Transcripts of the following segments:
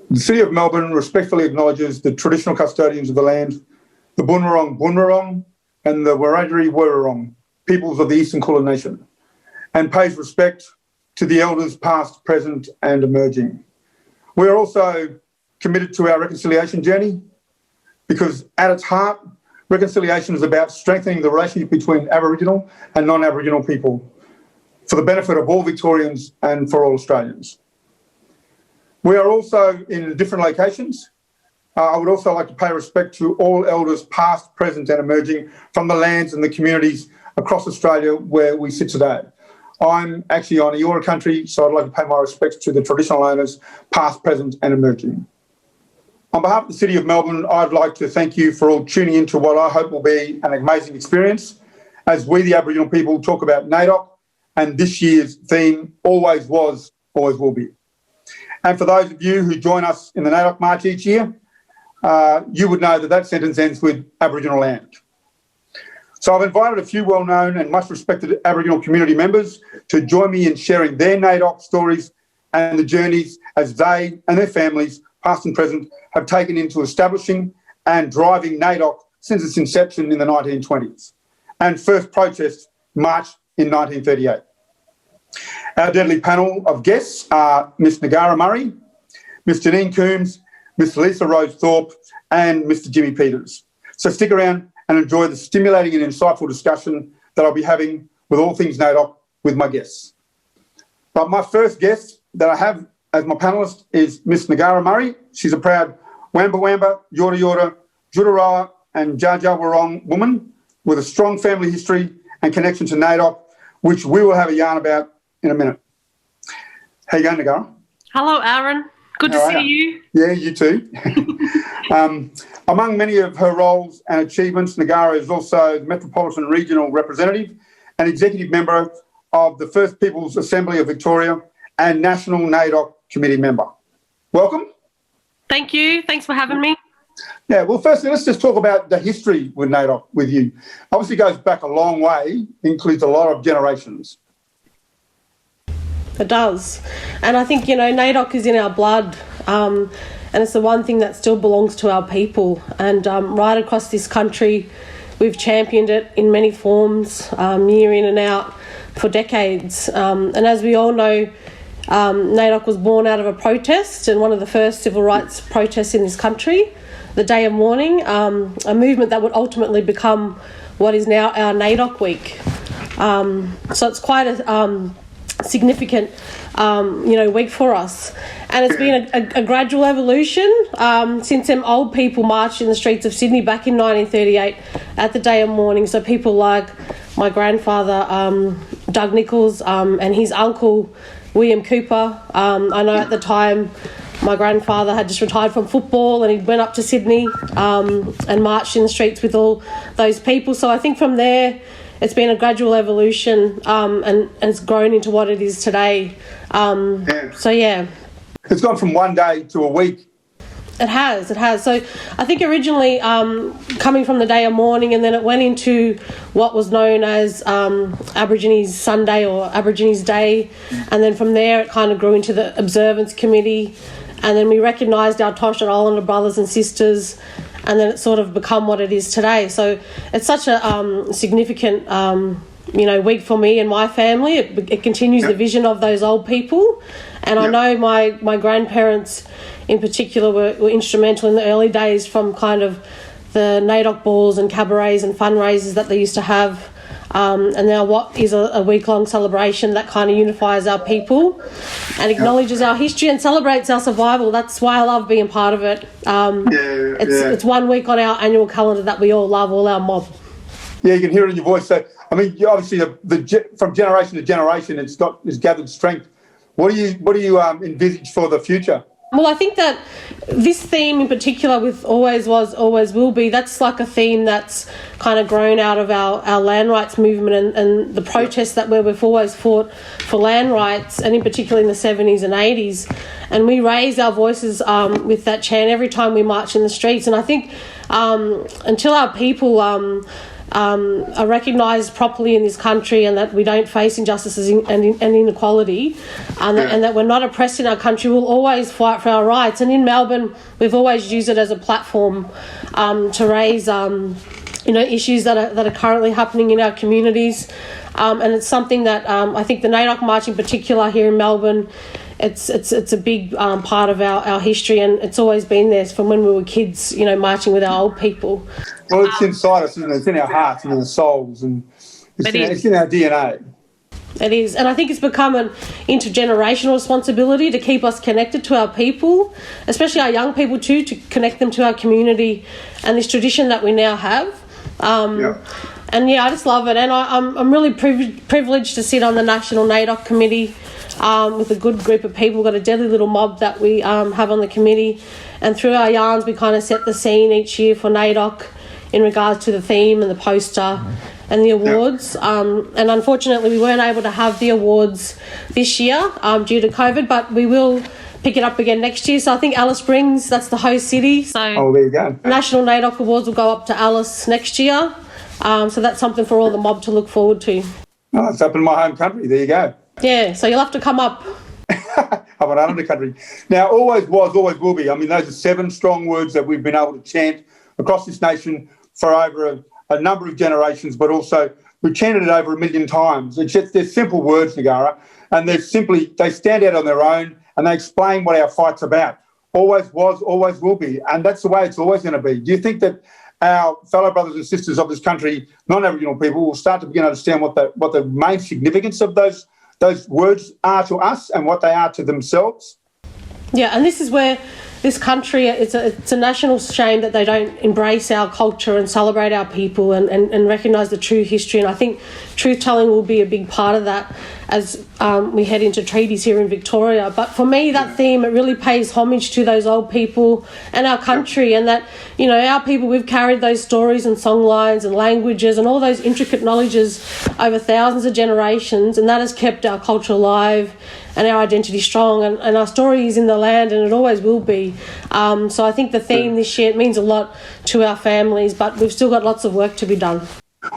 The City of Melbourne respectfully acknowledges the traditional custodians of the land, the Bunurong Bunurong and the Wiradjuri Wurrung, peoples of the Eastern Kulin Nation, and pays respect to the elders past, present and emerging. We are also committed to our reconciliation journey because at its heart, reconciliation is about strengthening the relationship between Aboriginal and non-Aboriginal people for the benefit of all Victorians and for all Australians. We are also in different locations. I would also like to pay respect to all elders past, present and emerging from the lands and the communities across Australia where we sit today. I'm actually on Eora country, so I'd like to pay my respects to the traditional owners past, present and emerging. On behalf of the City of Melbourne, I'd like to thank you for all tuning into what I hope will be an amazing experience as we, the Aboriginal people, talk about NAIDOC and this year's theme, always was, always will be. And for those of you who join us in the NAIDOC March each year, you would know that that sentence ends with Aboriginal land. So I've invited a few well-known and much respected Aboriginal community members to join me in sharing their NAIDOC stories and the journeys as they and their families, past and present, have taken into establishing and driving NAIDOC since its inception in the 1920s and first protest March in 1938. Our deadly panel of guests are Miss Ngarra Murray, Miss Janine Coombs, Miss Lisa Rosethorpe and Mr Jimi Peters. So stick around and enjoy the stimulating and insightful discussion that I'll be having with all things NAIDOC with my guests. But my first guest that I have as my panellist is Miss Ngarra Murray. She's a proud Wamba Wamba, Yorta Yorta, Juraroa and Jar Jar Wurrung woman with a strong family history and connection to NAIDOC, which we will have a yarn about in a minute. How you going, Ngarra? Hello, Aaron. Good to see you. Yeah, you too. Among many of her roles and achievements, Ngarra is also the Metropolitan Regional Representative and Executive Member of the First Peoples Assembly of Victoria and National NAIDOC Committee Member. Welcome. Thank you. Thanks for having me. Yeah, well, firstly, let's just talk about the history with NAIDOC with you. Obviously goes back a long way, includes a lot of generations. It does. And I think, NAIDOC is in our blood. And it's the one thing that still belongs to our people. And right across this country, we've championed it in many forms, year in and out, for decades. And as we all know, NAIDOC was born out of a protest and one of the first civil rights protests in this country, the Day of Mourning, a movement that would ultimately become what is now our NAIDOC Week. So it's quite a significant week for us, and it's been a gradual evolution since them old people marched in the streets of Sydney back in 1938 at the Day of Mourning. So people like my grandfather Doug Nichols and his uncle William Cooper. I know at the time my grandfather had just retired from football and he went up to Sydney and marched in the streets with all those people. So I think from there it's been a gradual evolution and it's grown into what it is today. So, yeah. It's gone from one day to a week. It has. So I think originally coming from the Day of Mourning, and then it went into what was known as Aborigines Sunday or Aborigines Day. And then from there it kind of grew into the Observance Committee. And then we recognised our Torres Strait Islander brothers and sisters. And then it's sort of become what it is today. So it's such a significant, week for me and my family. It continues the vision of those old people. And I know my grandparents in particular were instrumental in the early days, from kind of the NAIDOC balls and cabarets and fundraisers that they used to have. And now what is a week-long celebration that kind of unifies our people and acknowledges our history and celebrates our survival. That's why I love being part of it. It's 1 week on our annual calendar that we all love, all our mob. Yeah, you can hear it in your voice. So, I mean, obviously, from generation to generation, it's gathered strength. What do you envisage for the future? Well, I think that this theme in particular with Always Was, Always Will Be, that's like a theme that's kind of grown out of our land rights movement and the protests that we've always fought for land rights, and in particular in the 70s and 80s. And we raise our voices with that chant every time we march in the streets. And I think until our people are recognised properly in this country, and that we don't face injustices and inequality, and that we're not oppressed in our country, we'll always fight for our rights. And in Melbourne, we've always used it as a platform to raise issues that are currently happening in our communities, and it's something that I think the NAIDOC March in particular here in Melbourne, it's a big part of our history, and it's always been there from when we were kids, marching with our old people. Well, it's inside us, isn't it? It's in our hearts and in our souls, and it's in our DNA. It is, and I think it's become an intergenerational responsibility to keep us connected to our people, especially our young people too, to connect them to our community and this tradition that we now have. And I just love it, and I'm really privileged to sit on the National NAIDOC Committee with a good group of people. We've got a deadly little mob that we have on the committee, and through our yarns we kind of set the scene each year for NAIDOC in regards to the theme and the poster and the awards. And unfortunately we weren't able to have the awards this year due to COVID, but we will pick it up again next year. So I think Alice Springs, that's the host city. So there you go. National NAIDOC Awards will go up to Alice next year. So that's something for all the mob to look forward to. Oh, it's up in my home country. There you go. Yeah, so you'll have to come up. Up in our country. Now, always was, always will be. I mean, those are 7 strong words that we've been able to chant across this nation for over a number of generations, but also we've chanted it over 1 million times. They're simple words, Ngarra, and they stand out on their own, and they explain what our fight's about. Always was, always will be, and that's the way it's always going to be. Do you think that our fellow brothers and sisters of this country, non-Aboriginal people, will start to begin to understand what the main significance of those words are to us and what they are to themselves? Yeah, and this is where this country, it's a national shame that they don't embrace our culture and celebrate our people and recognise the true history. And I think truth-telling will be a big part of that as we head into treaties here in Victoria. But for me, that theme, it really pays homage to those old people and our country, and that, our people, we've carried those stories and songlines and languages and all those intricate knowledges over thousands of generations, and that has kept our culture alive and our identity strong, and our story is in the land, and it always will be. So I think the theme this year, it means a lot to our families, but we've still got lots of work to be done.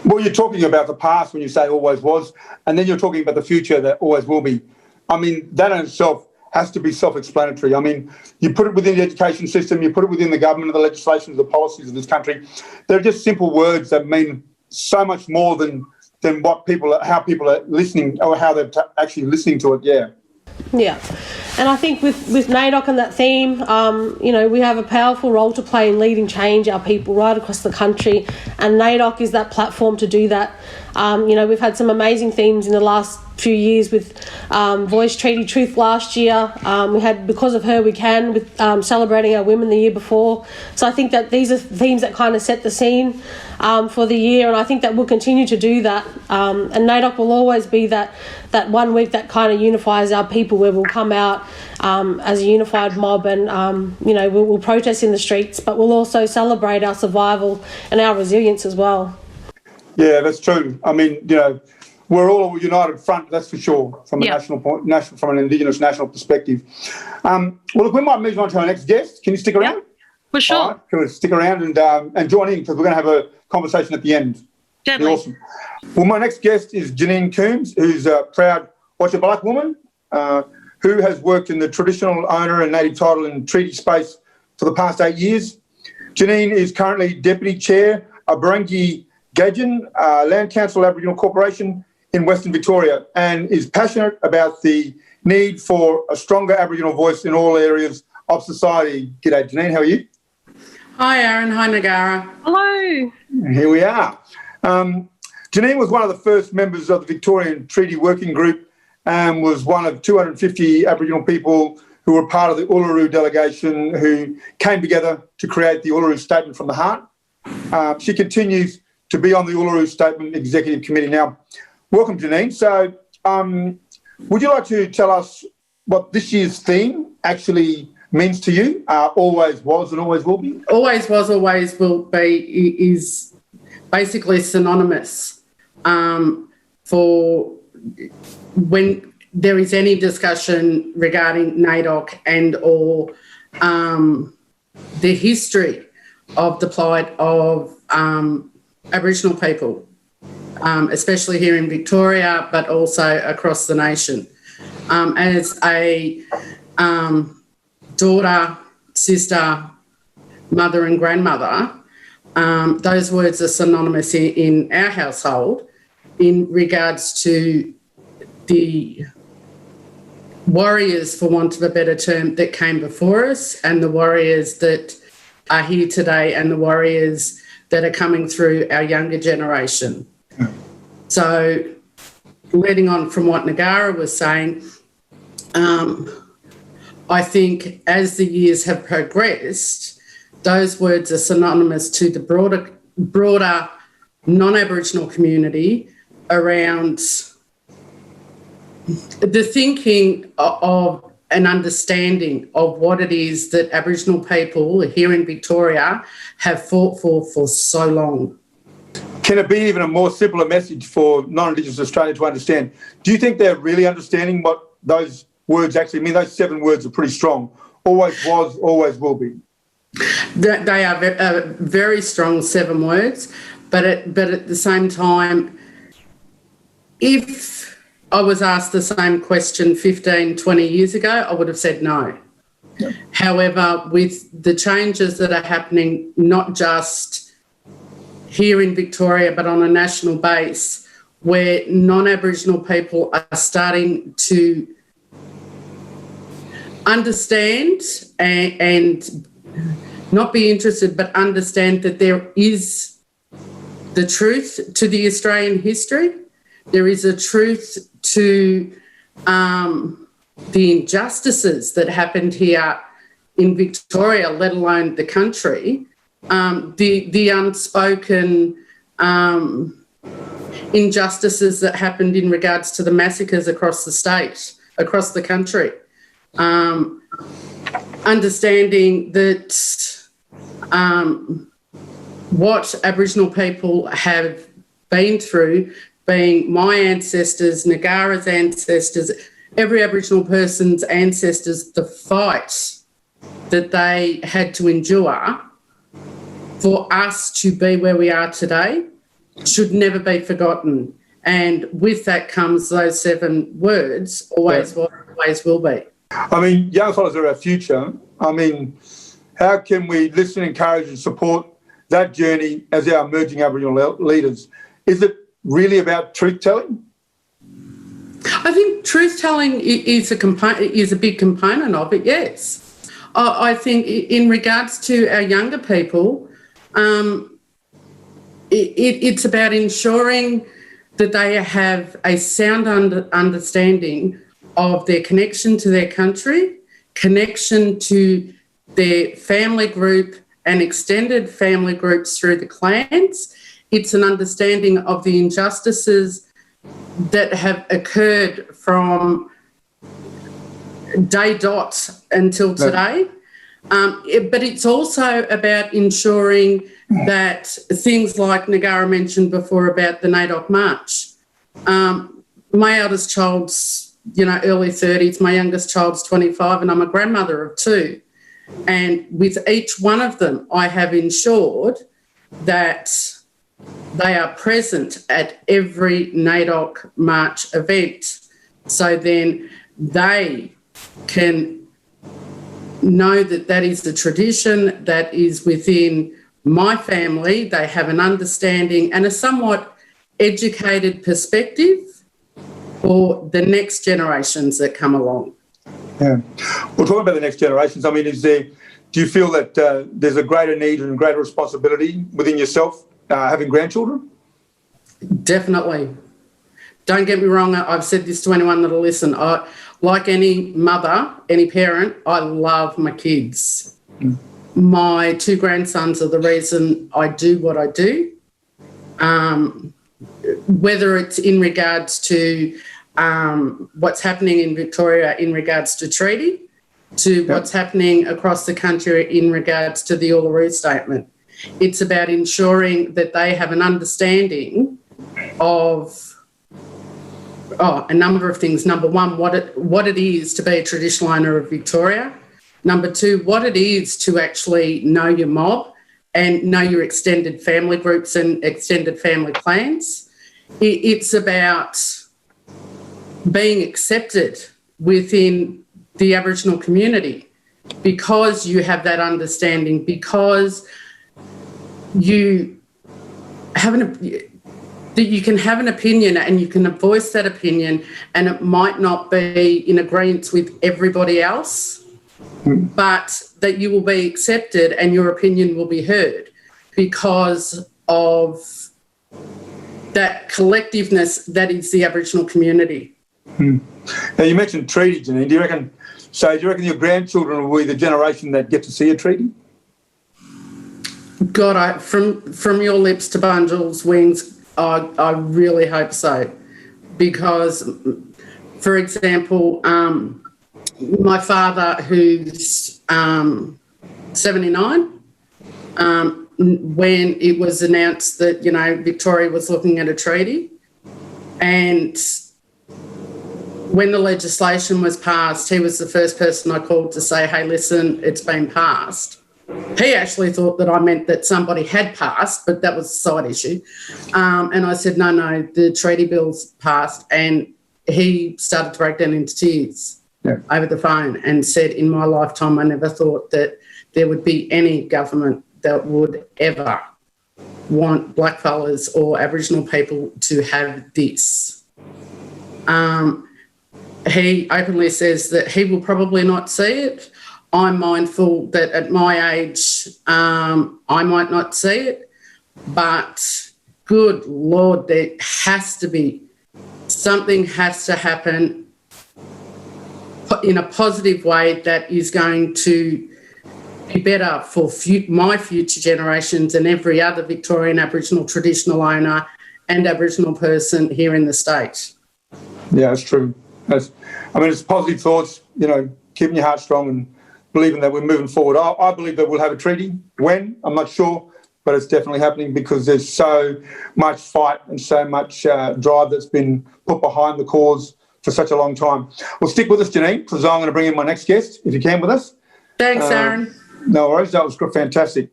Well, you're talking about the past when you say always was, and then you're talking about the future that always will be. I mean, that in itself has to be self-explanatory. I mean, you put it within the education system, you put it within the government, the legislation, the policies of this country. They're just simple words that mean so much more than how people are listening, or how they're actually listening to it. Yeah, and I think with NAIDOC and that theme, we have a powerful role to play in leading change, our people right across the country, and NAIDOC is that platform to do that. We've had some amazing themes in the last few years with Voice Treaty Truth last year. We had Because of Her We Can, with celebrating our women the year before. So I think that these are themes that kind of set the scene for the year, and I think that we'll continue to do that. And NAIDOC will always be that 1 week that kind of unifies our people, where we'll come out as a unified mob, and we'll protest in the streets, but we'll also celebrate our survival and our resilience as well. Yeah, that's true. I mean, we're all a united front, that's for sure, from a from an Indigenous national perspective. Well, look, we might move on to our next guest. Can you stick around? Yeah, for sure. All right, cool. Stick around and join in, because we're going to have a conversation at the end. Definitely. Awesome. Well, my next guest is Janine Coombs, who's a proud Watcher Black woman who has worked in the traditional owner and native title and treaty space for the past 8 years. Janine is currently Deputy Chair of Barangi Gagin Land Council Aboriginal Corporation in Western Victoria, and is passionate about the need for a stronger Aboriginal voice in all areas of society. G'day, Janine, how are you? Hi, Aaron. Hi, Ngarra. Hello. Here we are. Janine was one of the first members of the Victorian Treaty Working Group and was one of 250 Aboriginal people who were part of the Uluru delegation who came together to create the Uluru Statement from the Heart. She continues to be on the Uluru Statement Executive Committee. Now, welcome, Janine. So would you like to tell us what this year's theme actually means to you? Always was and always will be? Always was, always will be is basically synonymous for when there is any discussion regarding NAIDOC and or the history of the plight of Aboriginal people, especially here in Victoria, but also across the nation. As a daughter, sister, mother and grandmother, those words are synonymous in our household in regards to the warriors, for want of a better term, that came before us, and the warriors that are here today, and the warriors that are coming through our younger generation. So, leading on from what Ngarra was saying, I think as the years have progressed, those words are synonymous to the broader non-Aboriginal community around the thinking of an understanding of what it is that Aboriginal people here in Victoria have fought for so long. Can it be even a more simpler message for non-Indigenous Australia to understand? Do you think they're really understanding what those words actually mean? Those 7 words are pretty strong. Always was, always will be. They are very strong 7 words, but at the same time, if I was asked the same question 15, 20 years ago, I would have said no. Yeah. However, with the changes that are happening, not just here in Victoria, but on a national base, where non-Aboriginal people are starting to understand and not be interested, but understand that there is the truth to the Australian history. There is a truth to the injustices that happened here in Victoria, let alone the country, the unspoken injustices that happened in regards to the massacres across the state, across the country. Understanding that what Aboriginal people have been through, being my ancestors, Ngarra's ancestors, every Aboriginal person's ancestors, the fight that they had to endure for us to be where we are today should never be forgotten. And with that comes those 7 words, always was, always will be. I mean, young fellas are our future. I mean, how can we listen, encourage and support that journey as our emerging Aboriginal leaders? Is it really about truth-telling? I think truth-telling is a big component of it, yes. I think in regards to our younger people, it's about ensuring that they have a sound understanding of their connection to their country, connection to their family group and extended family groups through the clans. It's an understanding of the injustices that have occurred from day dot until today. But it's also about ensuring that things like Ngarra mentioned before about the NAIDOC March. My eldest child's, early 30s, my youngest child's 25, and I'm a grandmother of 2. And with each one of them, I have ensured that they are present at every NAIDOC March event. So then they can know that that is the tradition that is within my family. They have an understanding and a somewhat educated perspective for the next generations that come along. Yeah. Well, talking about the next generations, I mean, do you feel that there's a greater need and greater responsibility within yourself having grandchildren? Definitely. Don't get me wrong, I've said this to anyone that'll listen. Like any mother, any parent, I love my kids. Mm. My 2 grandsons are the reason I do what I do. Whether it's in regards to what's happening in Victoria in regards to treaty, to what's happening across the country in regards to the Uluru Statement. It's about ensuring that they have an understanding of a number of things. Number 1, what it is to be a traditional owner of Victoria. Number 2, what it is to actually know your mob and know your extended family groups and extended family clans. It's about being accepted within the Aboriginal community because you have that understanding, because you have that you can have an opinion and you can voice that opinion, and it might not be in agreement with everybody else, but that you will be accepted and your opinion will be heard because of that collectiveness that is the Aboriginal community. Now, you mentioned treaty, Janine. Do you reckon your grandchildren will be the generation that get to see a treaty? God, from your lips to Bunjil's wings, I really hope so. Because, for example, my father, who's 79, when it was announced that, Victoria was looking at a treaty, and when the legislation was passed, he was the first person I called to say, hey, listen, it's been passed. He actually thought that I meant that somebody had passed, but that was a side issue. And I said, no, the treaty bill's passed. And he started to break down into tears over the phone and said, in my lifetime, I never thought that there would be any government that would ever want blackfellas or Aboriginal people to have this. He openly says that he will probably not see it. I'm mindful that at my age, I might not see it, but good Lord, there has to be, something has to happen in a positive way that is going to be better for my future generations and every other Victorian Aboriginal traditional owner and Aboriginal person here in the state. Yeah, that's true. It's positive thoughts, keeping your heart strong and believing that we're moving forward. I believe that we'll have a treaty. When? I'm not sure, but it's definitely happening because there's so much fight and so much drive that's been put behind the cause for such a long time. Well, stick with us, Janine, because I'm going to bring in my next guest, if you can, with us. Thanks, Aaron. No worries. That was fantastic.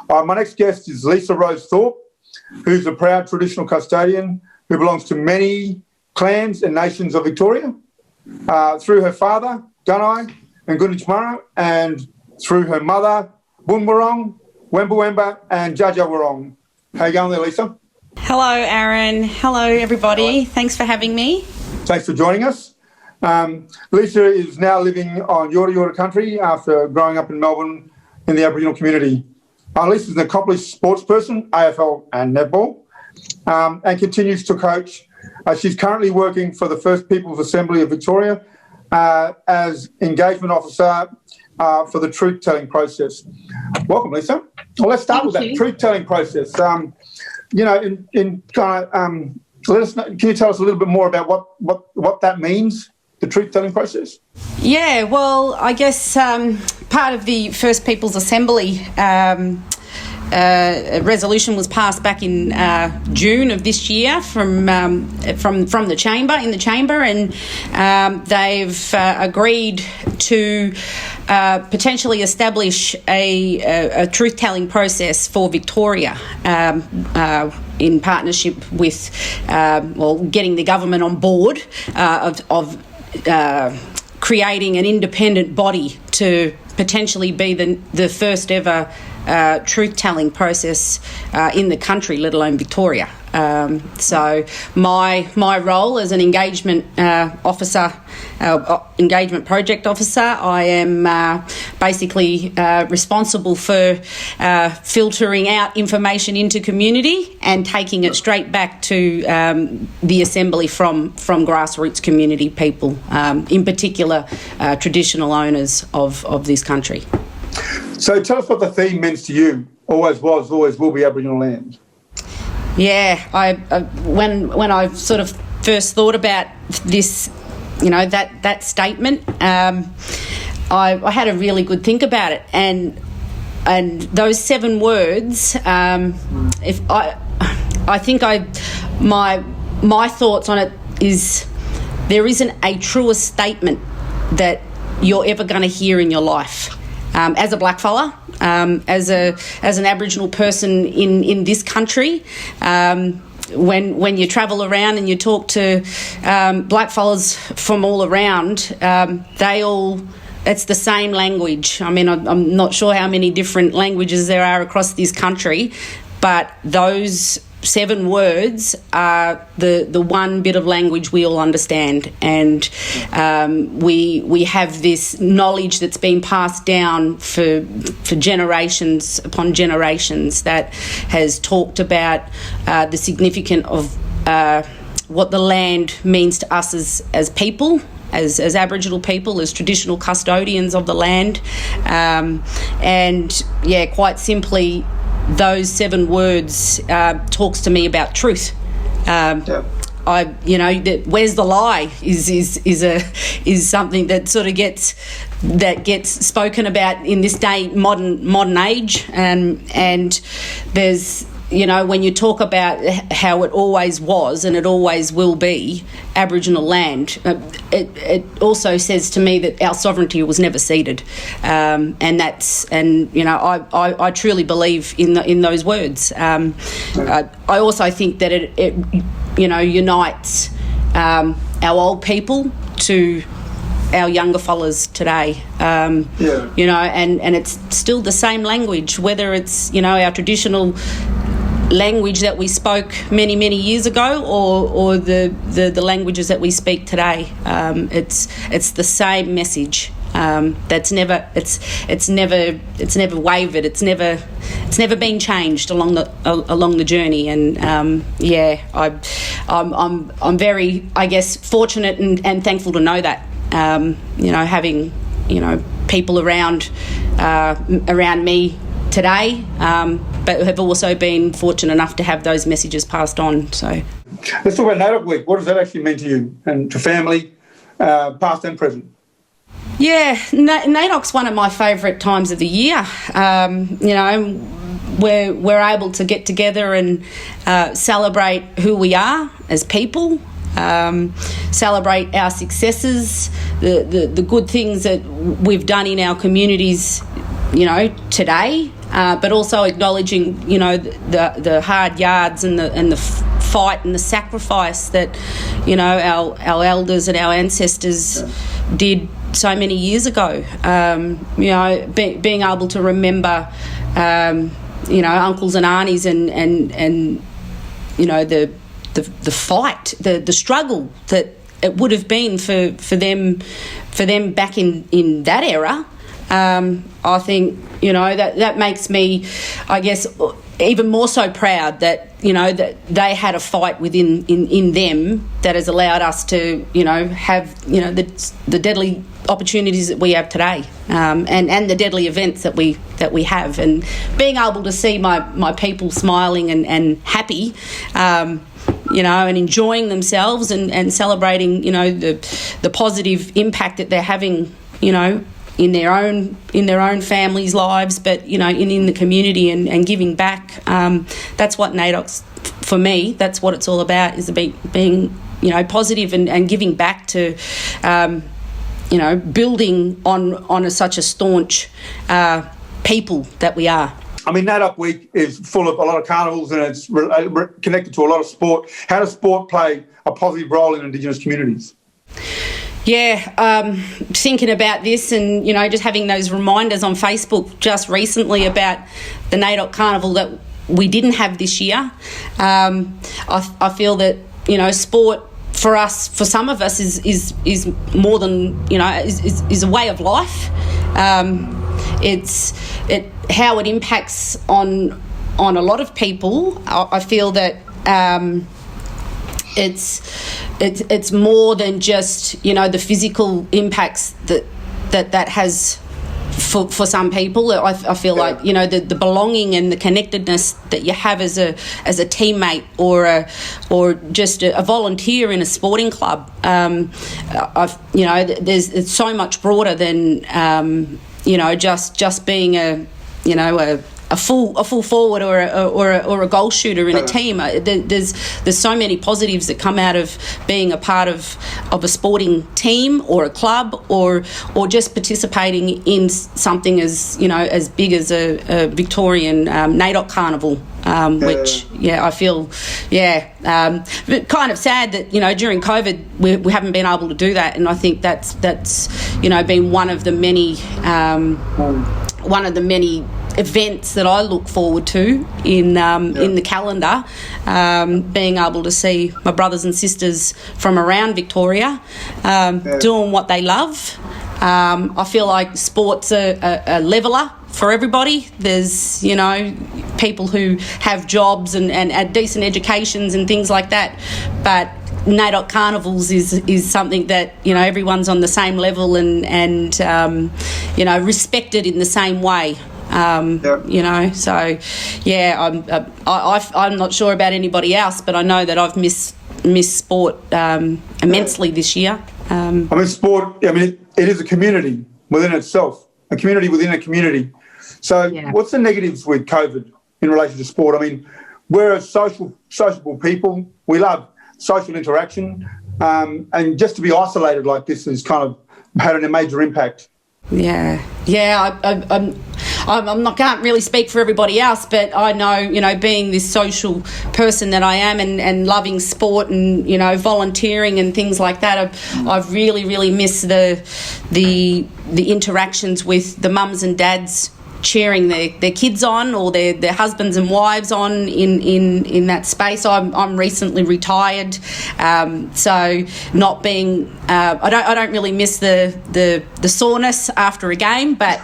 My next guest is Lisa Rosethorpe, who's a proud traditional custodian who belongs to many clans and nations of Victoria. Through her father, Gunai and Gunditjmara, and through her mother, Boonwurrung, Wemba and Jaja Wurrung. How you going there, Lisa? Hello, Aaron. Hello, everybody. Thanks for having me. Thanks for joining us. Lisa is now living on Yorta Yorta country after growing up in Melbourne in the Aboriginal community. Lisa is an accomplished sports person, AFL and netball, and continues to coach. She's currently working for the First People's Assembly of Victoria as engagement officer for the truth-telling process. Welcome, Lisa. Well, let's start with that truth-telling process. Let us know, can you tell us a little bit more about what that means, the truth-telling process? Yeah, well, I guess part of the First People's Assembly resolution was passed back in June of this year from the chamber, and they've agreed to potentially establish a truth-telling process for Victoria in partnership with getting the government on board of creating an independent body to potentially be the first ever truth-telling process in the country, let alone Victoria. So my role as an engagement officer, engagement project officer, I am basically responsible for filtering out information into community and taking it straight back to the Assembly from grassroots community people, in particular traditional owners of this country. So tell us what the theme means to you. Always was, always will be Aboriginal land. Yeah, when I sort of first thought about this, that statement, I had a really good think about it, and those 7 words. If I think my thoughts on it is there isn't a truer statement that you're ever going to hear in your life. as a blackfella, as an Aboriginal person in this country. When you travel around and you talk to blackfellas from all around, it's the same language. I mean, I'm not sure how many different languages there are across this country, but those 7 words are the one bit of language we all understand, and we have this knowledge that's been passed down for generations upon generations that has talked about the significance of what the land means to us as people, as Aboriginal people, as traditional custodians of the land, and yeah, quite simply, those 7 words talks to me about truth. Where's the lie is something that sort of gets spoken about in this day, modern age, and there's, when you talk about how it always was and it always will be Aboriginal land, it also says to me that our sovereignty was never ceded, I truly believe in those words. I also think that it unites our old people to our younger fellas today, and it's still the same language, whether it's our traditional language that we spoke many years ago or the languages that we speak today. It's the same message. That's never wavered. It's never been changed along the journey. And I'm very, I guess, fortunate and thankful to know that. Having people around me today, but have also been fortunate enough to have those messages passed on. So let's talk about NAIDOC Week. What does that actually mean to you and to family, past and present? Yeah, NAIDOC's one of my favourite times of the year. We're able to get together and celebrate who we are as people, celebrate our successes, the good things that we've done in our communities, today, but also acknowledging, the hard yards and the fight and the sacrifice that, our elders and our ancestors did so many years ago. Being able to remember, uncles and aunties and the fight, the struggle that it would have been for them back in that era. I think, that makes me, I guess, even more so proud that, that they had a fight within in them that has allowed us to, have, the deadly opportunities that we have today, and the deadly events that we have, and being able to see my people smiling and happy, and enjoying themselves and celebrating, the positive impact that they're having, in their own families' lives, but in the community and giving back. That's what NAIDOC's, for me, that's what it's all about, is being positive and giving back to building on such a staunch people that we are. I mean, NAIDOC Week is full of a lot of carnivals and it's connected to a lot of sport. How does sport play a positive role in Indigenous communities? Yeah, thinking about this and, just having those reminders on Facebook just recently about the NAIDOC Carnival that we didn't have this year. I feel that, sport for us, for some of us, is more than, is a way of life. How it impacts on a lot of people. I feel that it's more than just the physical impacts that has for some people. I feel like the belonging and the connectedness that you have as a teammate or just a volunteer in a sporting club. It's so much broader than just being a a full forward or a goal shooter in a team. There's so many positives that come out of being a part of a sporting team or a club or just participating in something as as big as a Victorian NAIDOC carnival. Which I feel but kind of sad that during COVID we haven't been able to do that, and I think that's been one of the many events that I look forward to in the calendar, being able to see my brothers and sisters from around Victoria doing what they love. I feel like sport's a leveller for everybody. There's people who have jobs and decent educations and things like that, but NAIDOC carnivals is something that everyone's on the same level and respected in the same way. So I'm not sure about anybody else, but I know that I've missed sport immensely this year. Sport, it is a community within itself, a community within a community. So what's the negatives with COVID in relation to sport? We're a sociable people. We love social interaction, and just to be isolated like this has kind of had a major impact. I'm not, can't really speak for everybody else, but I know, being this social person that I am and loving sport and, volunteering and things like that, I've really, really missed the interactions with the mums and dads cheering their kids on or their husbands and wives on in that space. I'm recently retired, so not being I don't really miss the soreness after a game, but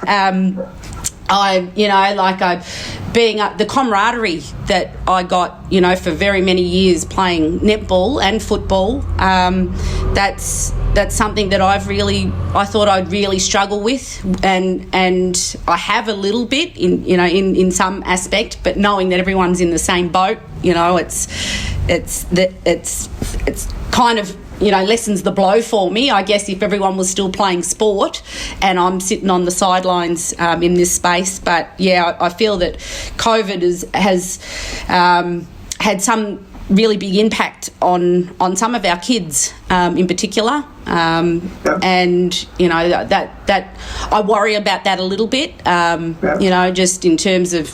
being the camaraderie that I got, for very many years playing netball and football, that's something that I thought I'd really struggle with, and I have a little bit in some aspect, but knowing that everyone's in the same boat, it's kind of lessens the blow for me, I guess, if everyone was still playing sport and I'm sitting on the sidelines in this space. But I feel that COVID has had some really big impact on some of our kids in particular, and that I worry about that a little bit, just in terms of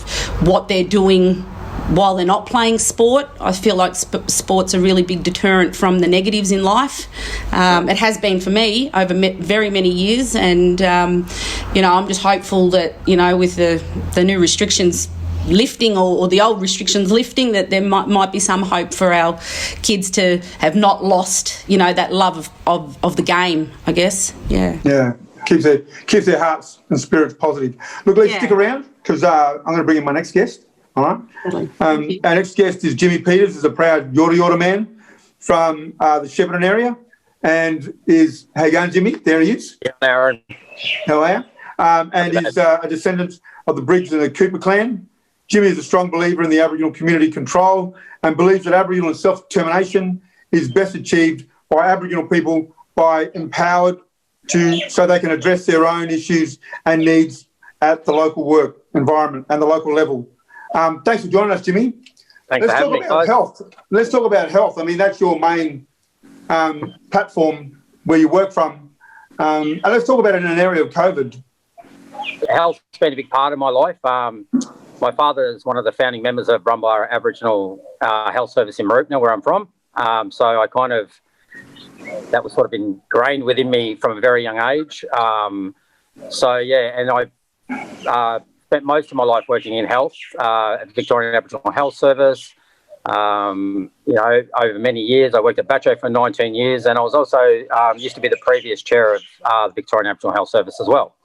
what they're doing while they're not playing sport. I feel like sport's a really big deterrent from the negatives in life. It has been for me over very many years, and I'm just hopeful that with the new restrictions lifting or the old restrictions lifting, that there might be some hope for our kids to have not lost that love of the game, I guess. Keeps their hearts and spirits positive. Look, let's stick around, because I'm going to bring in my next guest. All right. Our next guest is Jimi Peters, is a proud Yorta man from the Shepparton area, and is, how you going, Jimmy? There he is. Yeah, Aaron. How are you? And is a descendant of the Briggs and the Cooper clan. Jimmy is a strong believer in the Aboriginal community control and believes that Aboriginal and self-determination is best achieved by Aboriginal people by empowered so they can address their own issues and needs at the local work environment and the local level. Thanks for joining us, Jimmy. Thanks for having me, guys. Let's talk about health. That's your main platform where you work from. And let's talk about it in an area of COVID. Health's been a big part of my life. My father is one of the founding members of Brumbar Aboriginal Health Service in Mooroopna, where I'm from. So I that was sort of ingrained within me from a very young age. And I spent most of my life working in health at the Victorian Aboriginal Health Service. Over many years, I worked at Batcho for 19 years, and I was also used to be the previous chair of the Victorian Aboriginal Health Service as well.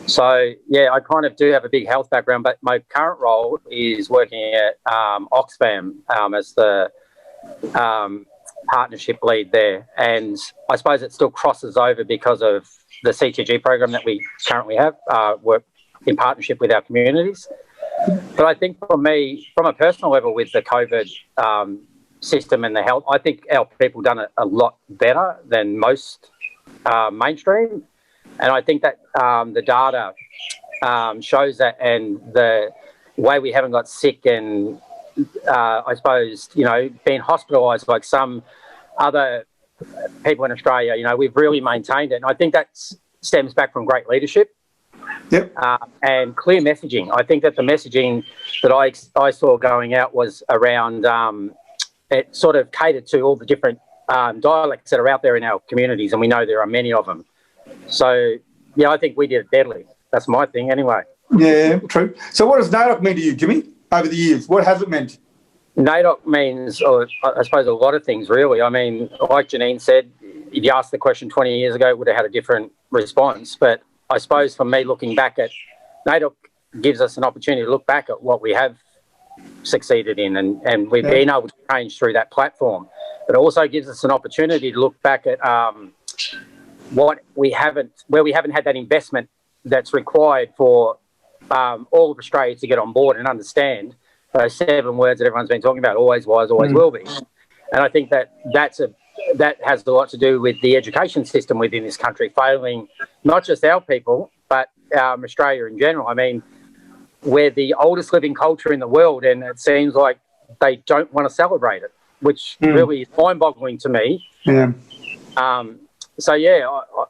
So, I kind of do have a big health background, but my current role is working at Oxfam as the partnership lead there. And I suppose it still crosses over because of the CTG program that we currently have, work in partnership with our communities. But I think for me, from a personal level with the COVID system and the health, I think our people done it a lot better than most mainstream. And I think that the data shows that, and way we haven't got sick and I suppose, being hospitalised like some other people in Australia, we've really maintained it. And I think that stems back from great leadership. Yep. And clear messaging. I think that the messaging that I saw going out was around, it sort of catered to all the different dialects that are out there in our communities, and we know there are many of them. So, yeah, I think we did it deadly. That's my thing anyway. Yeah, true. So what does NAIDOC mean to you, Jimmy, over the years? What has it meant? NAIDOC means, I suppose, a lot of things, really. I mean, like Janine said, if you asked the question 20 years ago, it would have had a different response. But I suppose for me, looking back at NAIDOC gives us an opportunity to look back at what we have succeeded in, and we've been able to change through that platform. But it also gives us an opportunity to look back at where we haven't had that investment that's required for all of Australia to get on board and understand those 7 words that everyone's been talking about: always was, always will be. And I think that has a lot to do with the education system within this country failing not just our people, but Australia in general. I mean, we're the oldest living culture in the world, and it seems like they don't want to celebrate it, which really is mind-boggling to me. Yeah. So, yeah,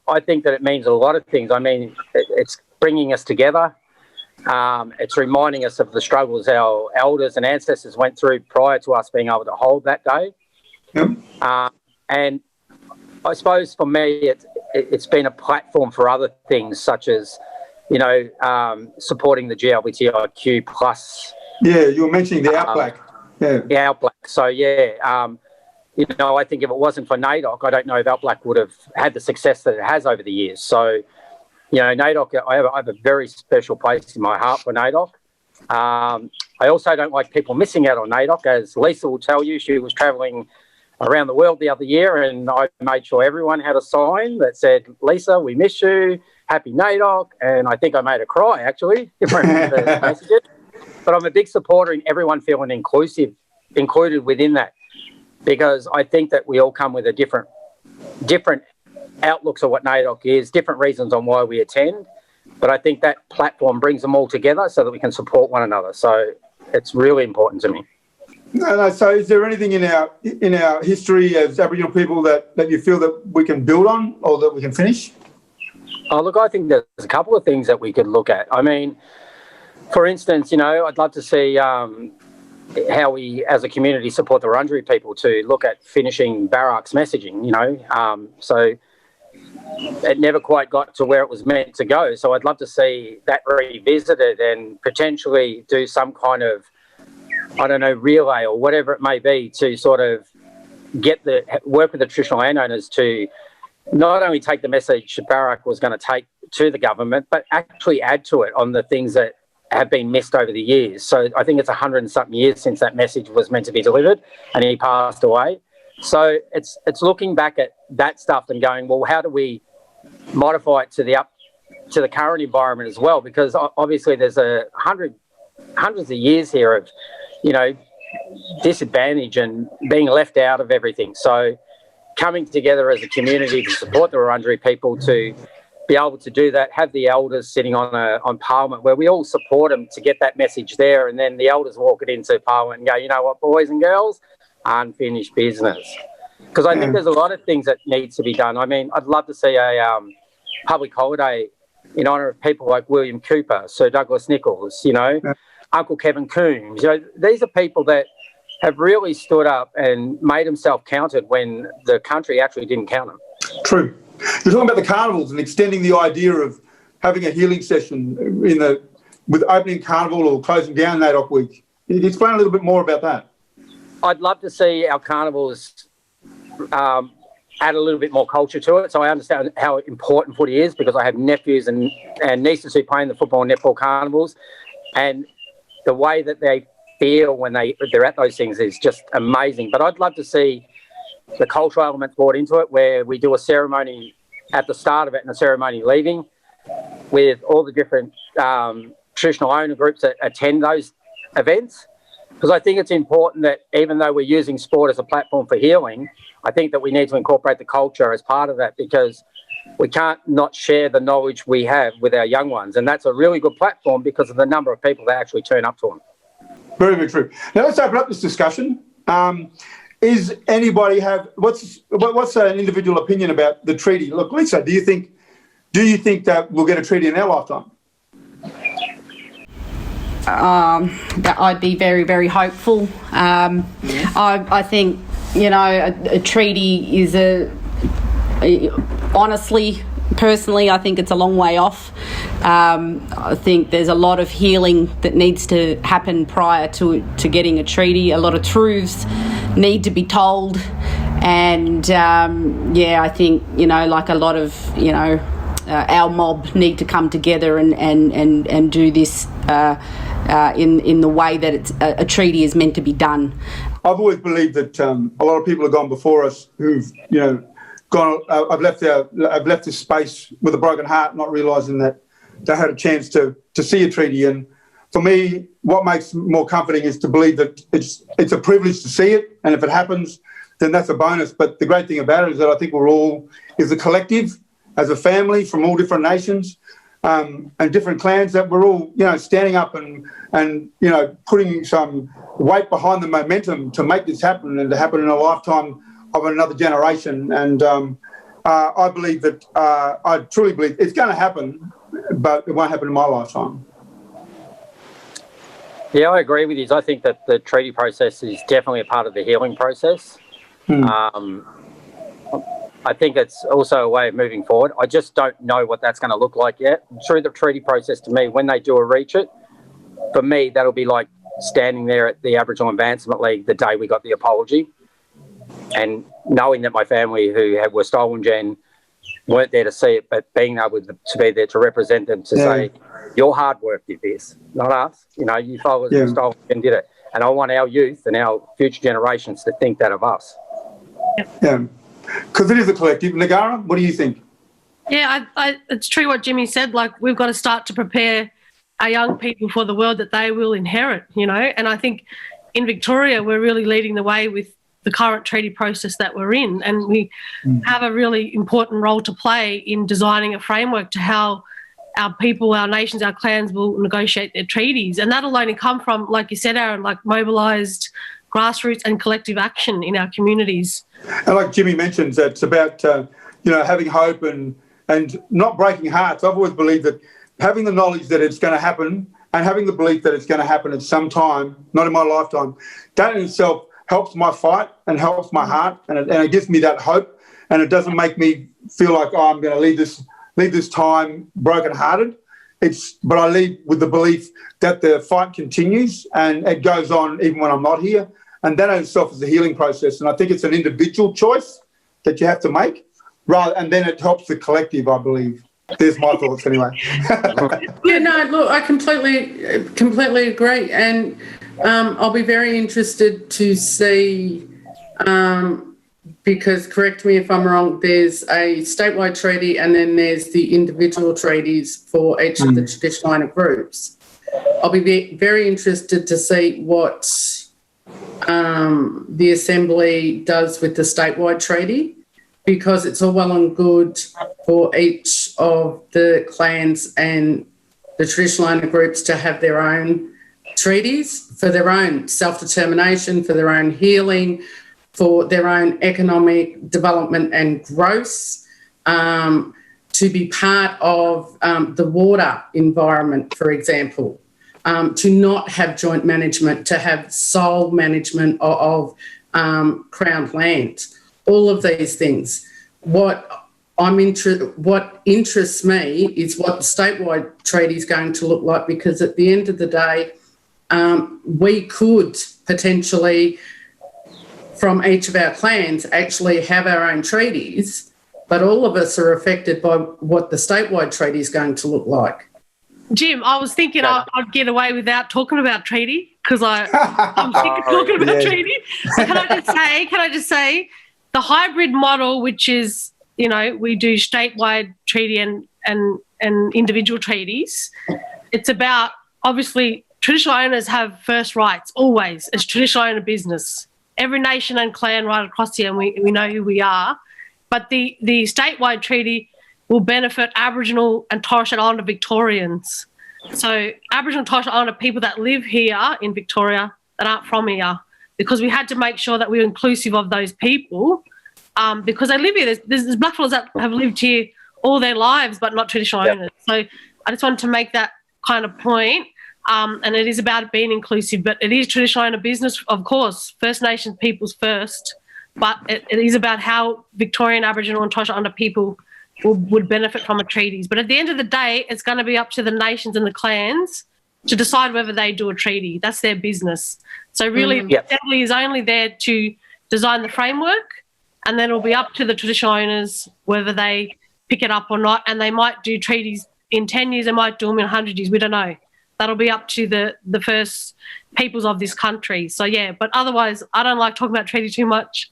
I think that it means a lot of things. I mean, it's bringing us together. It's reminding us of the struggles our elders and ancestors went through prior to us being able to hold that day. Yep. And I suppose for me, it's been a platform for other things, such as, supporting the GLBTIQ plus. Yeah, you were mentioning the Outback. The Outback. So, yeah, I think if it wasn't for NAIDOC, I don't know if Outback would have had the success that it has over the years. So, NAIDOC, I have a very special place in my heart for NAIDOC. I also don't like people missing out on NAIDOC. As Lisa will tell you, she was travelling around the world the other year, and I made sure everyone had a sign that said, "Lisa, we miss you. Happy NAIDOC." And I think I made her cry, actually, if I remember the messages. But I'm a big supporter in everyone feeling included within that, because I think that we all come with a different outlooks of what NAIDOC is, different reasons on why we attend. But I think that platform brings them all together so that we can support one another. So it's really important to me. No, so is there anything in our history as Aboriginal people that you feel that we can build on or that we can finish? Oh, look, I think there's a couple of things that we could look at. I mean, for instance, I'd love to see how we as a community support the Wurundjeri people to look at finishing Barak's messaging, So it never quite got to where it was meant to go. So I'd love to see that revisited and potentially do some kind of, relay or whatever it may be to sort of work with the traditional landowners to not only take the message Barak was going to take to the government, but actually add to it on the things that have been missed over the years. So I think it's 100 and something years since that message was meant to be delivered and he passed away. So it's looking back at that stuff and going, well, how do we modify it to the current environment as well? Because obviously there's hundreds of years here of, disadvantage and being left out of everything. So coming together as a community to support the Wurundjeri people to be able to do that, have the elders sitting on Parliament where we all support them to get that message there, and then the elders walk it into Parliament and go, you know what, boys and girls, unfinished business. Because I think there's a lot of things that needs to be done. I mean, I'd love to see a public holiday in honour of people like William Cooper, Sir Douglas Nicholls, Uncle Kevin Coombs. These are people that have really stood up and made themselves counted when the country actually didn't count them. True. You're talking about the carnivals and extending the idea of having a healing session with opening carnival or closing down NAIDOC week. Can you explain a little bit more about that? I'd love to see our carnivals add a little bit more culture to it. So I understand how important footy is because I have nephews and nieces who play in the football and netball carnivals, and the way that they feel when they're at those things is just amazing. But I'd love to see the cultural elements brought into it, where we do a ceremony at the start of it and a ceremony leaving with all the different traditional owner groups that attend those events. Because I think it's important that even though we're using sport as a platform for healing, I think that we need to incorporate the culture as part of that, because we can't not share the knowledge we have with our young ones. And that's a really good platform because of the number of people that actually turn up to them. Very, very true. Now let's open up this discussion. Is anybody what's an individual opinion about the treaty? Look, Lisa, do you think that we'll get a treaty in our lifetime? That I'd be very, very hopeful. I think, you know, a treaty is honestly, personally, I think it's a long way off. I think there's a lot of healing that needs to happen prior to getting a treaty. A lot of truths need to be told. And, I think, you know, like a lot of, you know, our mob need to come together and do this in the way that a treaty is meant to be done. I've always believed that a lot of people have gone before us who've, you know, gone. I've left this space with a broken heart, not realising that they had a chance to see a treaty. And for me, what makes more comforting is to believe that it's a privilege to see it, and if it happens, then that's a bonus. But the great thing about it is that I think we're all, as a collective, as a family from all different nations and different clans, that we're all, you know, standing up and you know, putting some weight behind the momentum to make this happen and to happen in a lifetime of another generation. And I believe that, I truly believe it's going to happen, but it won't happen in my lifetime. Yeah, I agree with you. I think that the treaty process is definitely a part of the healing process. I think it's also a way of moving forward. I just don't know what that's going to look like yet. Through the treaty process, to me, when they do reach it, for me, that'll be like standing there at the Aboriginal Advancement League the day we got the apology, and knowing that my family who were Stolen Gen weren't there to see it, but being able to be there to represent them, to say, your hard work did this, not us. You know, you followers of Stolen Gen did it. And I want our youth and our future generations to think that of us. Yeah, because it is a collective. Ngarra, what do you think? Yeah, it's true what Jimmy said. Like, we've got to start to prepare our young people for the world that they will inherit, you know. And I think in Victoria, we're really leading the way with the current treaty process that we're in. And we have a really important role to play in designing a framework to how our people, our nations, our clans will negotiate their treaties. And that'll only come from, like you said, Aaron, like mobilised grassroots and collective action in our communities. And like Jimmy mentions, it's about, you know, having hope and not breaking hearts. I've always believed that having the knowledge that it's going to happen and having the belief that it's going to happen at some time, not in my lifetime, that in itself helps my fight and helps my heart, and it gives me that hope, and it doesn't make me feel like, oh, I'm going to leave this time brokenhearted. But I leave with the belief that the fight continues and it goes on even when I'm not here, and that in itself is a healing process. And I think it's an individual choice that you have to make, and then it helps the collective, I believe. There's my thoughts anyway. Yeah, no, look, I completely agree, and I'll be very interested to see, because correct me if I'm wrong, there's a statewide treaty and then there's the individual treaties for each of the traditional owner groups. I'll be very interested to see what the Assembly does with the statewide treaty, because it's all well and good for each of the clans and the traditional owner groups to have their own treaties for their own self-determination, for their own healing, for their own economic development and growth, to be part of the water environment, for example, to not have joint management, to have sole management of Crown land. All of these things. What interests me is what the statewide treaty is going to look like, because at the end of the day, we could potentially, from each of our clans, actually have our own treaties, but all of us are affected by what the statewide treaty is going to look like. Jim, I was thinking I'd get away without talking about treaty, because I'm sick of talking about treaty. So can I just say, the hybrid model, which is, you know, we do statewide treaty and individual treaties, it's about, obviously, traditional owners have first rights always as traditional owner business. Every nation and clan right across here, and we know who we are. But the statewide treaty will benefit Aboriginal and Torres Strait Islander Victorians. So Aboriginal and Torres Strait Islander people that live here in Victoria that aren't from here, because we had to make sure that we were inclusive of those people, because they live here. There's blackfellas that have lived here all their lives but not traditional owners. So I just wanted to make that kind of point. And it is about being inclusive, but it is traditional owner business, of course, First Nations peoples first, but it is about how Victorian Aboriginal and Torres Strait Islander people would benefit from a treaties. But at the end of the day, it's going to be up to the nations and the clans to decide whether they do a treaty. That's their business. So really, the Assembly is only there to design the framework, and then it'll be up to the traditional owners whether they pick it up or not, and they might do treaties in 10 years, they might do them in 100 years, we don't know. That'll be up to the first peoples of this country. So, yeah, but otherwise, I don't like talking about treaty too much.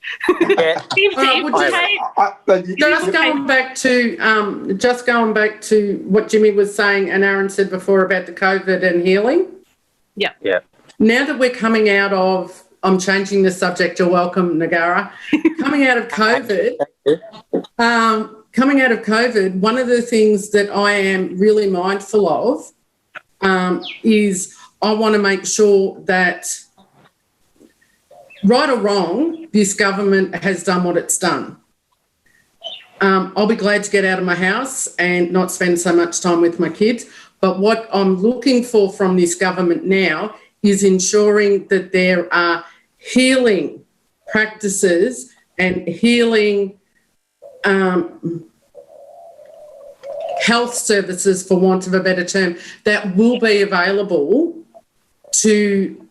Just going back to what Jimmy was saying and Aaron said before about the COVID and healing. Yeah. Now that we're coming out of, I'm changing the subject, you're welcome, Ngarra. Coming out of COVID, one of the things that I am really mindful of is I want to make sure that, right or wrong, this government has done what it's done. I'll be glad to get out of my house and not spend so much time with my kids. But what I'm looking for from this government now is ensuring that there are healing practices and healing health services, for want of a better term, that will be available to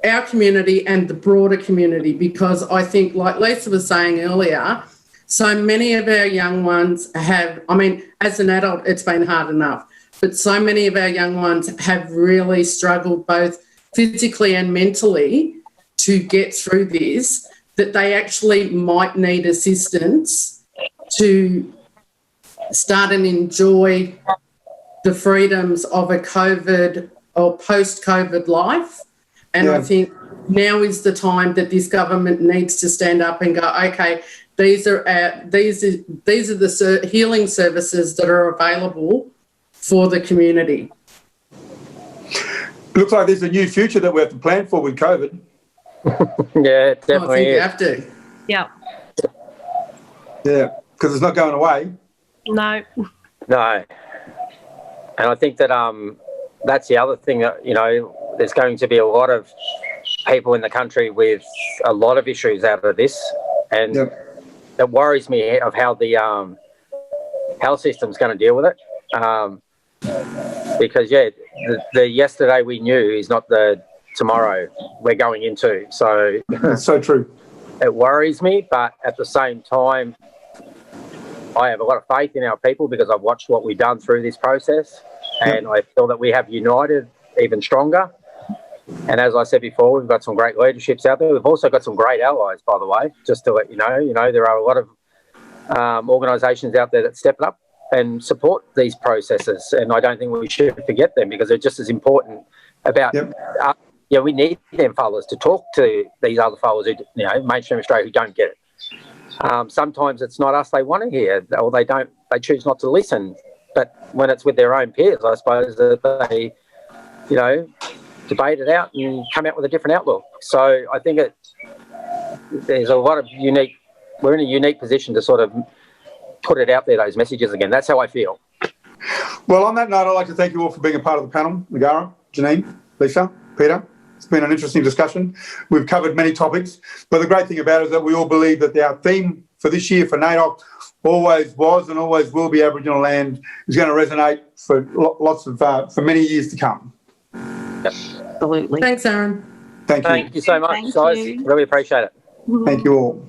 our community and the broader community, because I think, like Lisa was saying earlier, so many of our young ones have, I mean, as an adult, it's been hard enough, but so many of our young ones have really struggled both physically and mentally to get through this, that they actually might need assistance to start and enjoy the freedoms of a COVID or post-COVID life. And I think now is the time that this government needs to stand up and go, okay, these are the healing services that are available for the community. Looks like there's a new future that we have to plan for with COVID. Yeah, definitely. I think you have to. Yeah. Yeah, because it's not going away. No. And I think that that's the other thing that, you know, there's going to be a lot of people in the country with a lot of issues out of this, and it worries me of how the health system's going to deal with it. Because the yesterday we knew is not the tomorrow we're going into. So that's so true. It worries me, but at the same time, I have a lot of faith in our people because I've watched what we've done through this process, and I feel that we have united even stronger. And as I said before, we've got some great leaderships out there. We've also got some great allies, by the way, just to let you know. You know, there are a lot of organisations out there that step up and support these processes, and I don't think we should forget them because they're just as important about we need them fellas to talk to these other fellas who, you know, mainstream Australia who don't get it. Sometimes it's not us they want to hear, or they choose not to listen. But when it's with their own peers, I suppose that they, you know, debate it out and come out with a different outlook. So I think there's a lot of we're in a unique position to sort of put it out there, those messages again. That's how I feel. Well, on that note, I'd like to thank you all for being a part of the panel. Ngarra, Janine, Lisa, Peter. It's been an interesting discussion. We've covered many topics, but the great thing about it is that we all believe that our theme for this year for NAIDOC always was and always will be Aboriginal land is going to resonate for for many years to come. Yep. Absolutely. Thanks, Aaron. Thank you. Thank you so much, guys. Really appreciate it. Thank you all.